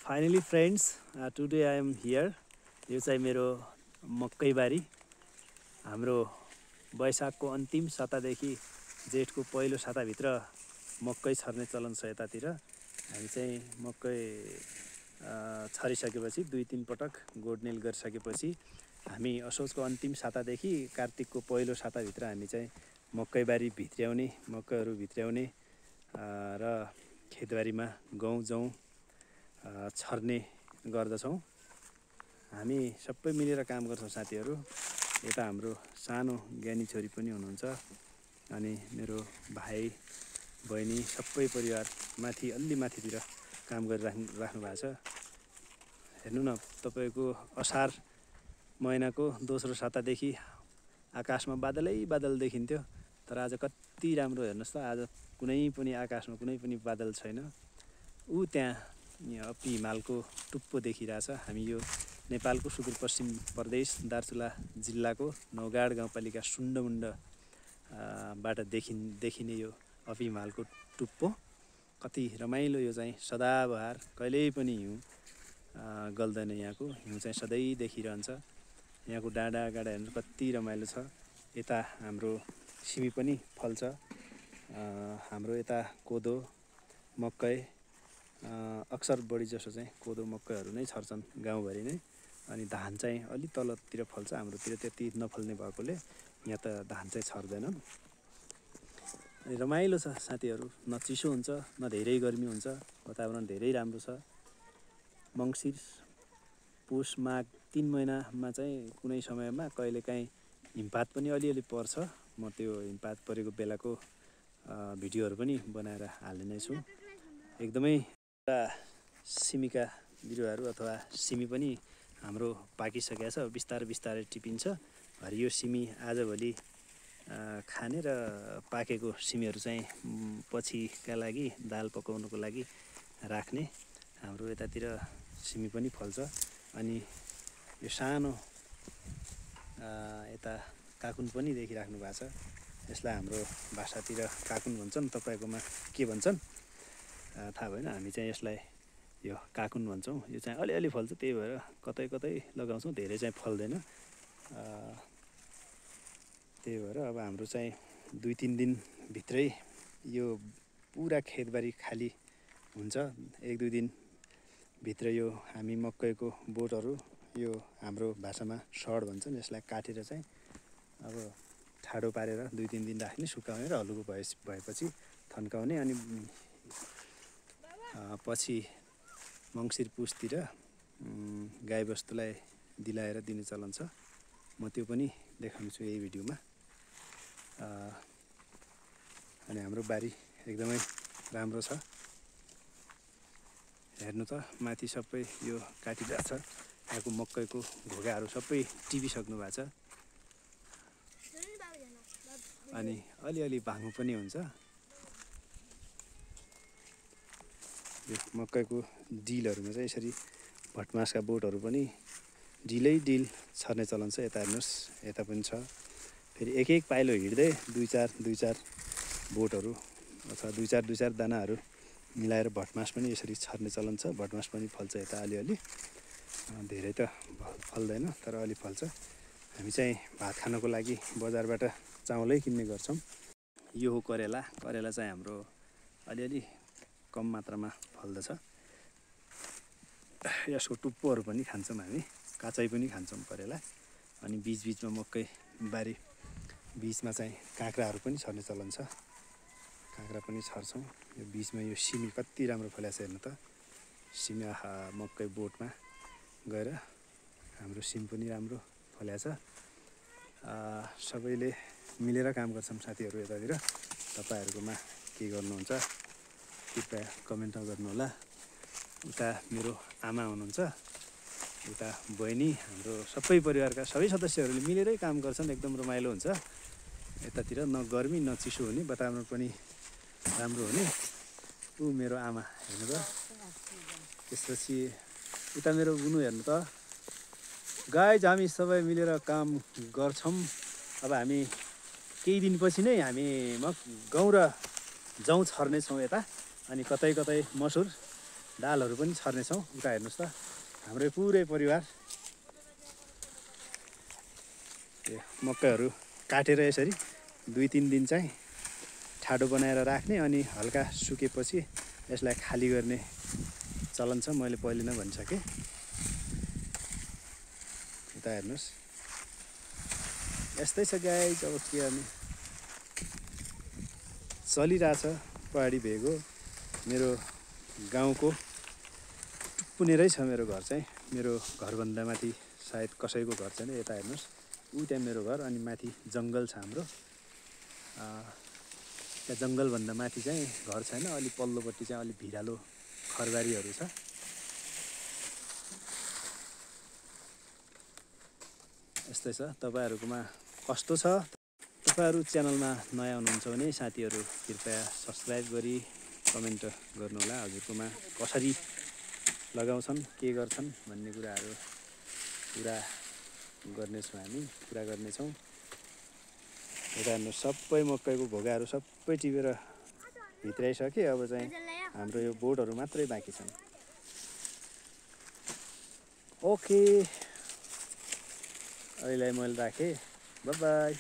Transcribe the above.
Finally friends, today I am here. यो चाहिँ मेरो मकैबारी। हाम्रो वैशाखको अन्तिम सातादेखि जेठको पहिलो साताभित्र मकै छर्ने चलन छ यतातिर। हामी चाहिँ मकै छरिसकेपछि 2-3 पटक गोडमेल गरिसकेपछि हामी असोजको अन्तिम सातादेखि कार्तिकको पहिलो साताभित्र हामी चाहिँ मकैबारी भित्र्याउने, मकैहरू भित्र्याउने र खेतबारीमा गहुँ जौ छर्ने गर्दछौँ। हामी सबै मिलेर काम गर्छौँ साथीहरू। यता हाम्रो सानो ज्ञानी छोरी पनि हुनुहुन्छ अनि मेरो भाइ बहिनी सबै परिवार माथि अलि माथितिर काम गरिराख्नु भएको छ। हेर्नु न, तपाईको असार महिनाको दोस्रो सातादेखि आकाशमा बादलै बादल देखिन्थ्यो, तर आज कति राम्रो हेर्नुहोस् त। आज कुनै पनि आकाशमा कुनै पनि बादल छैन। ऊ त्यहाँ अपि हिमालको टुप्पो देखिरहेछ। हामी यो नेपालको सुदूरपश्चिम प्रदेश दार्चुला जिल्लाको नौगाड गाउँपालिका सुण्डमुण्ड बाट देखिने यो अपि हिमालको टुप्पो कति रमाइलो। यो चाहिँ सदाबहार कहिल्यै पनि हिउँ गल्दैन। यहाँको हिउँ चाहिँ सधैँ देखिरहन्छ। यहाँको डाँडा गाडा हेर्नु कति रमाइलो छ। यता हाम्रो सिमी पनि फल्छ। हाम्रो यता कोदो मकै अक्सर बढी जसो चाहिँ कोदो मकैहरू नै छर्छन् गाउँभरि नै। अनि धान चाहिँ अलि तलतिर फल्छ, हाम्रोतिर त्यति नफल्ने भएकोले यहाँ त धान चाहिँ छर्दैन। अनि रमाइलो छ साथीहरू। न चिसो हुन्छ न धेरै गर्मी हुन्छ, वातावरण धेरै राम्रो छ। मङ्सिर पुष माघ 3 महिनामा चाहिँ कुनै समयमा कहिलेकाहीँ हिमपात पनि अलिअलि पर्छ। म त्यो हिमपात परेको बेलाको भिडियोहरू पनि बनाएर हाल्ने नै छु। एकदमै सिमीका बिरुवाहरू अथवा सिमी पनि हाम्रो पाकिसकेको छ। बिस्तारै बिस्तारै टिपिन्छ। हरियो सिमी आजभोलि खाने र पाकेको सिमीहरू चाहिँ पछिका लागि दाल पकाउनुको लागि राख्ने। हाम्रो यतातिर सिमी पनि फल्छ। अनि यो सानो यता काकुन पनि देखिराख्नु भएको छ। यसलाई हाम्रो भाषातिर काकुन भन्छन्, तपाईँकोमा के भन्छन् थाहा भएन। हामी चाहिँ यसलाई यो काकुन भन्छौँ। यो चाहिँ अलिअलि फल्छ, त्यही भएर कतै कतै लगाउँछौँ, धेरै चाहिँ फल्दैन। त्यही भएर अब हाम्रो चाहिँ 2-3 दिनभित्रै यो पुरा खेतबारी खाली हुन्छ। 1-2 दिनभित्र यो हामी मकैको बोटहरू, यो हाम्रो भाषामा सड भन्छन्, यसलाई काटेर चाहिँ अब ठाडो पारेर 2-3 दिन राख्ने, सुकाउने र हल्लुको भएपछि थन्काउने। अनि पछि मङ्सिर पुसतिर गाईबस्तुलाई दिलाएर दिने चलन छ। म त्यो पनि देखाउँछु यही भिडियोमा। अनि हाम्रो बारी एकदमै राम्रो छ। हेर्नु त, माथि सबै यो काटिरहेको छ। यहाँको मकैको घोगाहरू सबै टिपिसक्नु भएको छ। अनि अलिअलि भाङ्गो पनि हुन्छ। यो मकैको डिलहरूमा चाहिँ यसरी भटमासका बोटहरू पनि डिलै डिल छर्ने चलन छ। यता हेर्नुहोस्, यता पनि छ। फेरि एक पाइलो हिँड्दै 2-4 बोटहरू अथवा 2-4 दानाहरू मिलाएर भटमास पनि यसरी छर्ने चलन छ। भटमास पनि फल्छ यता अलिअलि, धेरै त फल्दैन तर अलि फल्छ। हामी चाहिँ भात खानको लागि बजारबाट चामलै किन्ने गर्छौँ। यो हो करेला। करेला चाहिँ हाम्रो अलिअलि कम मात्रामा फल्दछ। यसको टुप्पोहरू पनि खान्छौँ हामी, काँचै पनि खान्छौँ करेला। अनि बिचबिचमा मकै बारी बिचमा चाहिँ काँक्राहरू पनि छर्ने चलन छ। काँक्रा पनि छर्छौँ। यो बिचमा यो सिमी कति राम्रो फलेको छ हेर्नु त। सिमी मकै बोटमा गएर हाम्रो सिमी पनि राम्रो फलेको छ। सबैले मिलेर काम गर्छौँ साथीहरू यतातिर। तपाईँहरूकोमा के गर्नुहुन्छ कृपया कमेन्टमा गर्नुहोला। उता मेरो आमा हुनुहुन्छ, उता बहिनी, हाम्रो सबै परिवारका सबै सदस्यहरूले मिलेरै काम गर्छन्। एकदम रमाइलो हुन्छ यतातिर। न गर्मी न चिसो हुने, वातावरण पनि राम्रो हुने। ऊ मेरो आमा हेर्नु त। त्यसपछि उता मेरो गुनु हेर्नु त। गाइज, हामी सबै मिलेर काम गर्छौँ। अब हामी केही दिनपछि नै हामी गहुँ र जौ छर्नेछौँ यता। अनि कतै कतै मसुर दालहरू पनि छर्नेछौँ। उता हेर्नुहोस् त हाम्रो पुरै परिवार यो मकैहरू काटेर यसरी 2-3 दिन चाहिँ ठाडो बनाएर राख्ने अनि हल्का सुकेपछि यसलाई खाली गर्ने चलन छ। मैले पहिले नै भनिसकेँ। यता हेर्नुहोस् यस्तै छ गाइस। अब के गर्ने, चलिरहेछ। पहाडी भेग हो मेरो गाउँको टुप्पोनेरै छ मेरो घर चाहिँ। मेरो घरभन्दा माथि सायद कसैको घर छैन। यता हेर्नुहोस् ऊ त्यहाँ मेरो घर अनि माथि जङ्गल छ हाम्रो। त्यहाँ जङ्गलभन्दा माथि चाहिँ घर छैन। अलि पल्लोपट्टि चाहिँ अलि भिरालो खरबारीहरू छ। यस्तै छ। तपाईँहरूकोमा कस्तो छ? तपाईँहरू च्यानलमा नयाँ हुनुहुन्छ भने साथीहरू कृपया सब्सक्राइब गरी कमेन्ट गर्नुहोला। हजुरकोमा कसरी लगाउँछन्, के गर्छन् भन्ने कुराहरू पुरा गर्नेछौँ। यता हेर्नुहोस् सबै मकैको भोगाहरू सबै टिपेर भित्राइसके। अब चाहिँ हाम्रो यो बोटहरू मात्रै बाँकी छन्। ओके, अहिले मैले राखेँ। By by.